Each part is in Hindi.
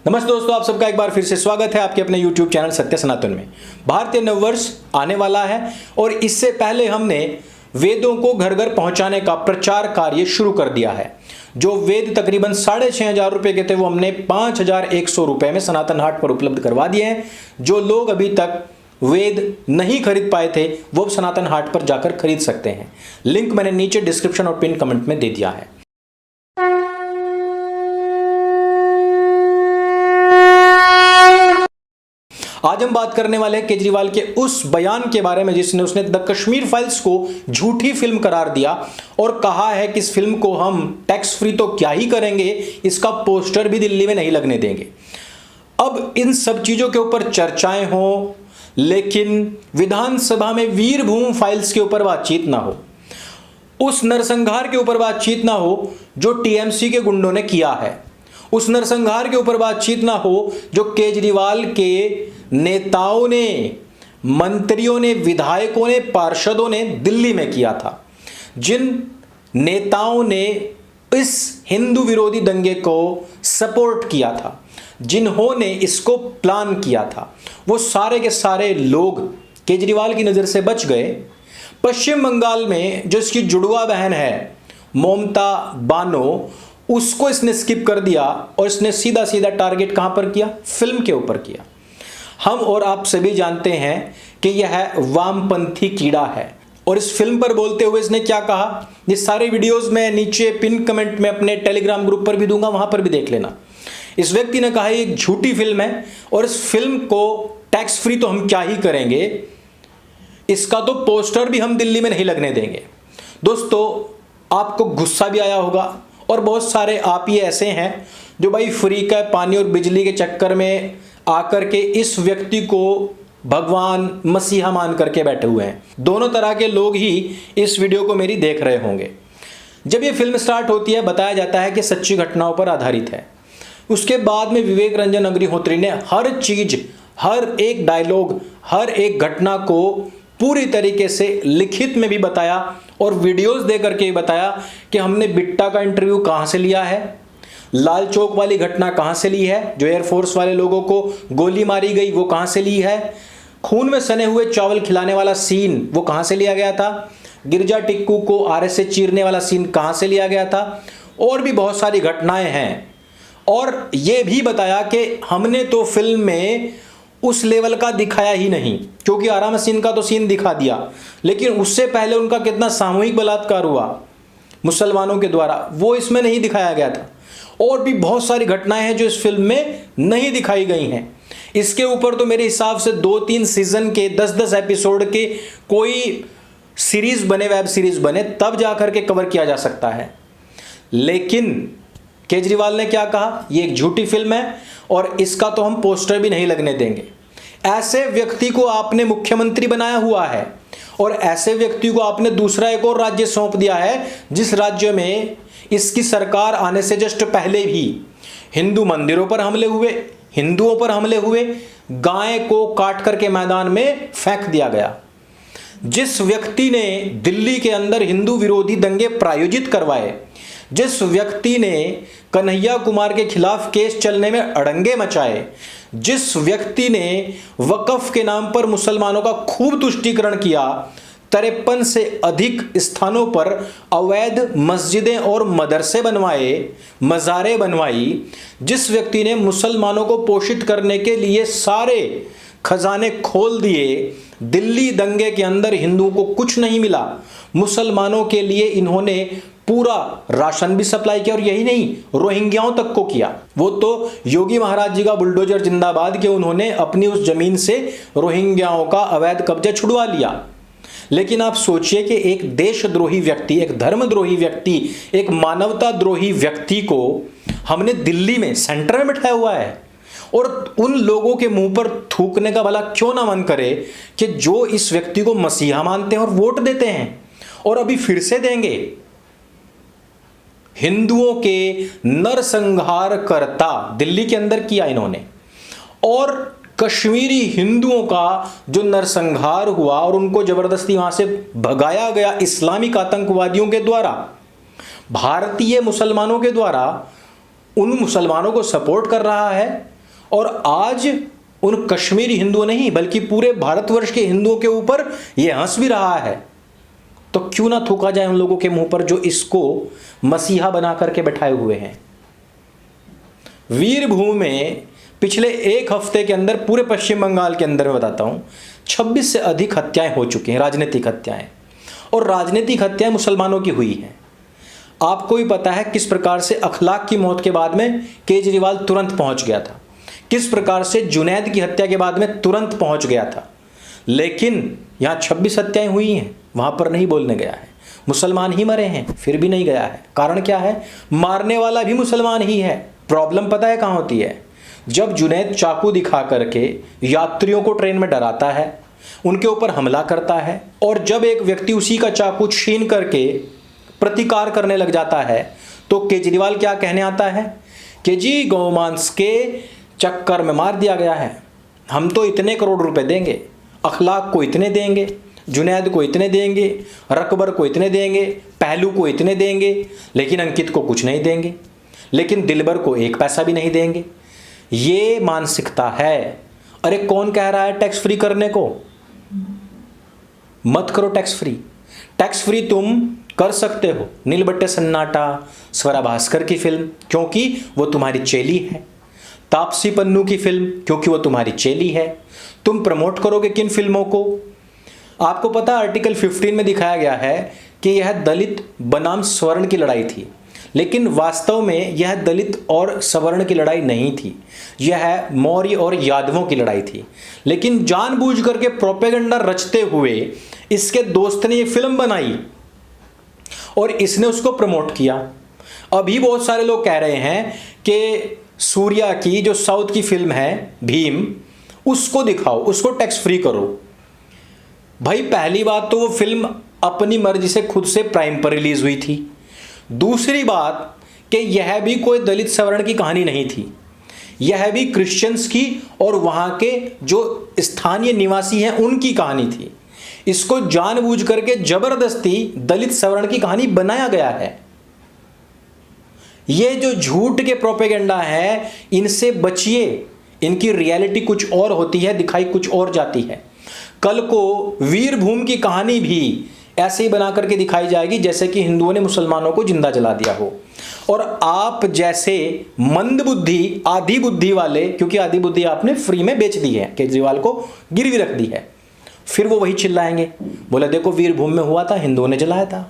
नमस्ते दोस्तों, आप सबका एक बार फिर से स्वागत है आपके अपने YouTube चैनल सत्य सनातन में। भारतीय नववर्ष आने वाला है और इससे पहले हमने वेदों को घर घर पहुंचाने का प्रचार कार्य शुरू कर दिया है। जो वेद तकरीबन 6,500 रुपए के थे वो हमने 5,100 रुपए में सनातन हाट पर उपलब्ध करवा दिए हैं। जो लोग अभी तक वेद नहीं खरीद पाए थे वो सनातन हाट पर जाकर खरीद सकते हैं। लिंक मैंने नीचे डिस्क्रिप्शन और पिन कमेंट में दे दिया है। आज हम बात करने वाले हैं केजरीवाल के उस बयान के बारे में जिसने उसने द कश्मीर फाइल्स को झूठी फिल्म करार दिया और कहा है कि इस फिल्म को हम टैक्स फ्री तो क्या ही करेंगे, इसका पोस्टर भी दिल्ली में नहीं लगने देंगे। अब इन सब चीजों के ऊपर चर्चाएं हो, लेकिन विधानसभा में वीरभूम फाइल्स के ऊपर बातचीत ना हो, उस नरसंहार के ऊपर बातचीत ना हो जो टीएमसी के गुंडों ने किया है, उस नरसंहार के ऊपर बातचीत ना हो जो केजरीवाल के नेताओं ने, मंत्रियों ने, विधायकों ने, पार्षदों ने दिल्ली में किया था। जिन नेताओं ने इस हिंदू विरोधी दंगे को सपोर्ट किया था, जिन्होंने इसको प्लान किया था, वो सारे के सारे लोग केजरीवाल की नज़र से बच गए। पश्चिम बंगाल में जो इसकी जुड़वा बहन है ममता बानो, उसको इसने स्किप कर दिया और इसने सीधा सीधा टारगेट कहां पर किया? फिल्म के ऊपर किया। हम और आप सभी जानते हैं कि यह वामपंथी कीड़ा है और इस फिल्म पर बोलते हुए इसने क्या कहा, ये सारे वीडियोस मैं नीचे पिन कमेंट में अपने टेलीग्राम ग्रुप पर भी दूंगा, वहां पर भी देख लेना। इस व्यक्ति ने कहा एक झूठी फिल्म है और इस फिल्म को टैक्स फ्री तो हम क्या ही करेंगे, इसका तो पोस्टर भी हम दिल्ली में नहीं लगने देंगे। दोस्तों, आपको गुस्सा भी आया होगा और बहुत सारे आप ही ऐसे हैं जो भाई फ्री का पानी और बिजली के चक्कर में आकर के इस व्यक्ति को भगवान मसीहा मान करके बैठे हुए हैं। दोनों तरह के लोग ही इस वीडियो को मेरी देख रहे होंगे। जब ये फिल्म स्टार्ट होती है बताया जाता है कि सच्ची घटनाओं पर आधारित है। उसके बाद में विवेक रंजन अग्निहोत्री ने हर चीज, हर एक डायलॉग, हर एक घटना को पूरी तरीके से लिखित में भी बताया और वीडियोस दे करके भी बताया कि हमने बिट्टा का इंटरव्यू कहाँ से लिया है, लाल चौक वाली घटना कहाँ से ली है, जो एयरफोर्स वाले लोगों को गोली मारी गई वो कहाँ से ली है, खून में सने हुए चावल खिलाने वाला सीन वो कहाँ से लिया गया था, गिरजा टिक्कू को आरएस से चीरने वाला सीन कहाँ से लिया गया था, और भी बहुत सारी घटनाएं हैं। और ये भी बताया कि हमने तो फिल्म में उस लेवल का दिखाया ही नहीं, क्योंकि आराम सीन का तो सीन दिखा दिया, लेकिन उससे पहले उनका कितना सामूहिक बलात्कार हुआ मुसलमानों के द्वारा वो इसमें नहीं दिखाया गया था। और भी बहुत सारी घटनाएं हैं जो इस फिल्म में नहीं दिखाई गई हैं। इसके ऊपर तो मेरे हिसाब से 2-3 सीजन के 10-10 एपिसोड के कोई सीरीज बने, वेब सीरीज बने, तब जाकर के कवर किया जा सकता है। लेकिन केजरीवाल ने क्या कहा, ये एक झूठी फिल्म है और इसका तो हम पोस्टर भी नहीं लगने देंगे। ऐसे व्यक्ति को आपने मुख्यमंत्री बनाया हुआ है और ऐसे व्यक्ति को आपने दूसरा एक और राज्य सौंप दिया है जिस राज्य में इसकी सरकार आने से जस्ट पहले भी हिंदू मंदिरों पर हमले हुए, हिंदुओं पर हमले हुए, गाय को काट करके मैदान में फेंक दिया गया। जिस व्यक्ति ने दिल्ली के अंदर हिंदू विरोधी दंगे प्रायोजित करवाए, जिस व्यक्ति ने कन्हैया कुमार के खिलाफ केस चलने में अड़ंगे मचाए, जिस व्यक्ति ने वक्फ के नाम पर मुसलमानों का खूब तुष्टीकरण किया, 53 से अधिक स्थानों पर अवैध मस्जिदें और मदरसे बनवाए, मज़ारें बनवाई, जिस व्यक्ति ने मुसलमानों को पोषित करने के लिए सारे खजाने खोल दिए, दिल्ली दंगे के अंदर हिंदुओं को कुछ नहीं मिला, मुसलमानों के लिए इन्होंने पूरा राशन भी सप्लाई किया और यही नहीं, रोहिंग्याओं तक को किया। वो तो योगी महाराज जी का बुलडोजर जिंदाबाद के उन्होंने अपनी उस जमीन से रोहिंग्याओं का अवैध कब्जा छुड़वा लिया। लेकिन आप सोचिए कि एक देशद्रोही व्यक्ति, एक धर्मद्रोही व्यक्ति, एक मानवता द्रोही व्यक्ति को हमने दिल्ली में सेंटर में बिठाया हुआ है और उन लोगों के मुंह पर थूकने का भला क्यों ना मन करे कि जो इस व्यक्ति को मसीहा मानते हैं और वोट देते हैं और अभी फिर से देंगे। हिंदुओं के नरसंहार करता दिल्ली के अंदर किया इन्होंने, और कश्मीरी हिंदुओं का जो नरसंहार हुआ और उनको जबरदस्ती वहां से भगाया गया इस्लामिक आतंकवादियों के द्वारा, भारतीय मुसलमानों के द्वारा, उन मुसलमानों को सपोर्ट कर रहा है और आज उन कश्मीरी हिंदुओं नहीं बल्कि पूरे भारतवर्ष के हिंदुओं के ऊपर यह हंस भी रहा है। तो क्यों ना थूका जाए उन लोगों के मुंह पर जो इसको मसीहा बना करके बैठाए हुए हैं। वीरभूमि में पिछले एक हफ्ते के अंदर पूरे पश्चिम बंगाल के अंदर मैं बताता हूं 26 से अधिक हत्याएं हो चुकी हैं, राजनीतिक हत्याएं, और राजनीतिक हत्याएं मुसलमानों की हुई हैं। आपको भी पता है किस प्रकार से अखलाक की मौत के बाद में केजरीवाल तुरंत पहुंच गया था, किस प्रकार से जुनैद की हत्या के बाद में तुरंत पहुंच गया था। लेकिन यहां 26 हत्याएं हुई हैं, वहां पर नहीं बोलने गया है। मुसलमान ही मरे हैं फिर भी नहीं गया है। कारण क्या है? मारने वाला भी मुसलमान ही है। प्रॉब्लम पता है कहां होती है? जब जुनैद चाकू दिखा करके यात्रियों को ट्रेन में डराता है, उनके ऊपर हमला करता है, और जब एक व्यक्ति उसी का चाकू छीन करके प्रतिकार करने लग जाता है, तो केजरीवाल क्या कहने आता है कि जी गौमांस के चक्कर में मार दिया गया है, हम तो इतने करोड़ रुपए देंगे, अखलाक को इतने देंगे, जुनैद को इतने देंगे, रकबर को इतने देंगे, पहलू को इतने देंगे, लेकिन अंकित को कुछ नहीं देंगे, लेकिन दिलबर को एक पैसा भी नहीं देंगे। ये मानसिकता है। अरे कौन कह रहा है टैक्स फ्री करने को? मत करो टैक्स फ्री। टैक्स फ्री तुम कर सकते हो नीलबट्टे सन्नाटा, स्वरा भास्कर की फिल्म क्योंकि वो तुम्हारी चेली है, तापसी पन्नू की फिल्म क्योंकि वो तुम्हारी चेली है। तुम प्रमोट करोगे किन फिल्मों को? आपको पता आर्टिकल 15 में दिखाया गया है कि यह दलित बनाम स्वर्ण की लड़ाई थी, लेकिन वास्तव में यह दलित और सवर्ण की लड़ाई नहीं थी, यह मौर्य और यादवों की लड़ाई थी। लेकिन जानबूझ करके प्रोपेगेंडा रचते हुए इसके दोस्त ने यह फिल्म बनाई और इसने उसको प्रमोट किया। अभी बहुत सारे लोग कह रहे हैं कि सूर्या की जो साउथ की फिल्म है भीम, उसको दिखाओ, उसको टैक्स फ्री करो। भाई पहली बात तो वो फिल्म अपनी मर्जी से खुद से प्राइम पर रिलीज हुई थी। दूसरी बात कि यह भी कोई दलित सवर्ण की कहानी नहीं थी, यह भी क्रिश्चियंस की और वहां के जो स्थानीय निवासी हैं उनकी कहानी थी। इसको जानबूझ करके जबरदस्ती दलित सवर्ण की कहानी बनाया गया है। ये जो झूठ के प्रोपेगेंडा है इनसे बचिए, इनकी रियलिटी कुछ और होती है, दिखाई कुछ और जाती है। कल को वीरभूमि की कहानी भी ऐसे ही बना करके दिखाई जाएगी जैसे कि हिंदुओं ने मुसलमानों को जिंदा जला दिया हो। और आप जैसे मंद बुद्धि, आधी बुद्धि वाले, क्योंकि आधी बुद्धि आपने फ्री में बेच दी है, केजरीवाल को गिरवी रख दी है, फिर वो वही चिल्लाएंगे, बोले देखो वीरभूमि में हुआ था, हिंदुओं ने जलाया था,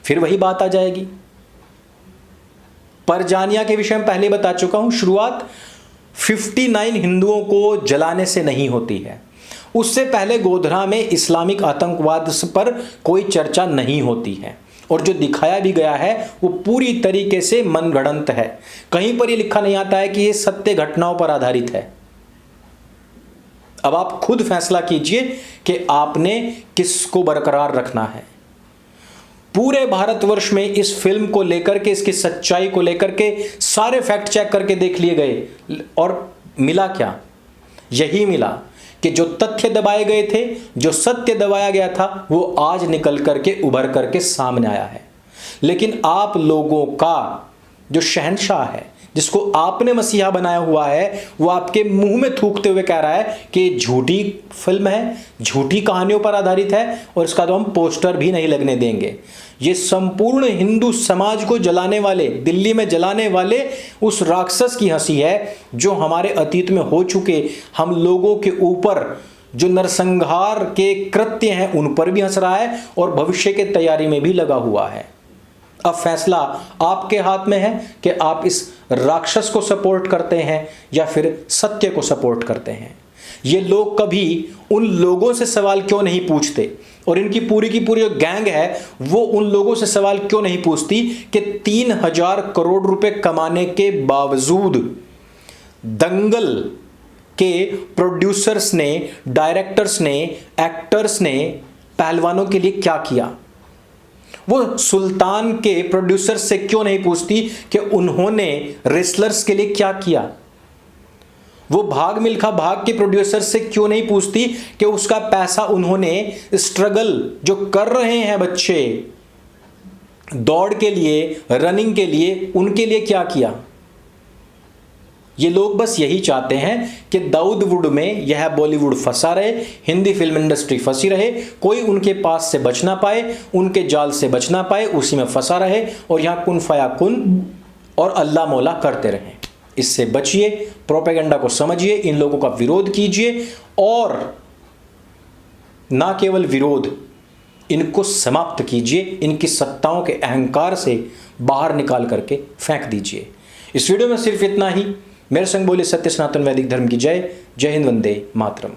फिर वही बात आ जाएगी। परजानिया के विषय में पहले बता चुका हूं, शुरुआत 59 हिंदुओं को जलाने से नहीं होती है। उससे पहले गोधरा में इस्लामिक आतंकवाद पर कोई चर्चा नहीं होती है, और जो दिखाया भी गया है वो पूरी तरीके से मनगढ़ंत है। कहीं पर ये लिखा नहीं आता है कि ये सत्य घटनाओं पर आधारित है। अब आप खुद फैसला कीजिए कि आपने किसको बरकरार रखना है। पूरे भारतवर्ष में इस फिल्म को लेकर के, इसकी सच्चाई को लेकर के सारे फैक्ट चेक करके देख लिए गए, और मिला क्या? यही मिला कि जो तथ्य दबाए गए थे, जो सत्य दबाया गया था, वो आज निकल करके उभर करके सामने आया है। लेकिन आप लोगों का जो शहंशाह है, जिसको आपने मसीहा बनाया हुआ है, वो आपके मुंह में थूकते हुए कह रहा है कि झूठी फिल्म है, झूठी कहानियों पर आधारित है, और इसका तो हम पोस्टर भी नहीं लगने देंगे। ये संपूर्ण हिंदू समाज को जलाने वाले, दिल्ली में जलाने वाले उस राक्षस की हंसी है जो हमारे अतीत में हो चुके हम लोगों के ऊपर जो नरसंहार के कृत्य हैं उन पर भी हंस रहा है, और भविष्य के तैयारी में भी लगा हुआ है। अब फैसला आपके हाथ में है कि आप इस राक्षस को सपोर्ट करते हैं या फिर सत्य को सपोर्ट करते हैं। ये लोग कभी उन लोगों से सवाल क्यों नहीं पूछते, और इनकी पूरी की पूरी जो गैंग है वो उन लोगों से सवाल क्यों नहीं पूछती कि 3000 करोड़ रुपए कमाने के बावजूद दंगल के प्रोड्यूसर्स ने, डायरेक्टर्स ने, एक्टर्स ने पहलवानों के लिए क्या किया। वो सुल्तान के प्रोड्यूसर से क्यों नहीं पूछती कि उन्होंने रेसलर्स के लिए क्या किया। वो भाग मिल्खा भाग के प्रोड्यूसर से क्यों नहीं पूछती कि उसका पैसा उन्होंने स्ट्रगल जो कर रहे हैं बच्चे दौड़ के लिए, रनिंग के लिए, उनके लिए क्या किया। ये लोग बस यही चाहते हैं कि दाऊदवुड में यह बॉलीवुड फंसा रहे, हिंदी फिल्म इंडस्ट्री फंसी रहे, कोई उनके पास से बच ना पाए, उनके जाल से बच ना पाए, उसी में फंसा रहे और यहां कुन फया कुन और अल्लाह मौला करते रहें। इससे बचिए, प्रोपेगेंडा को समझिए, इन लोगों का विरोध कीजिए और ना केवल विरोध, इनको समाप्त कीजिए, इनकी सत्ताओं के अहंकार से बाहर निकाल करके फेंक दीजिए। इस वीडियो में सिर्फ इतना ही। मेरे संग बोले सत्य सनातन वैदिक धर्म की जय। जय हिंद, वंदे मातरम।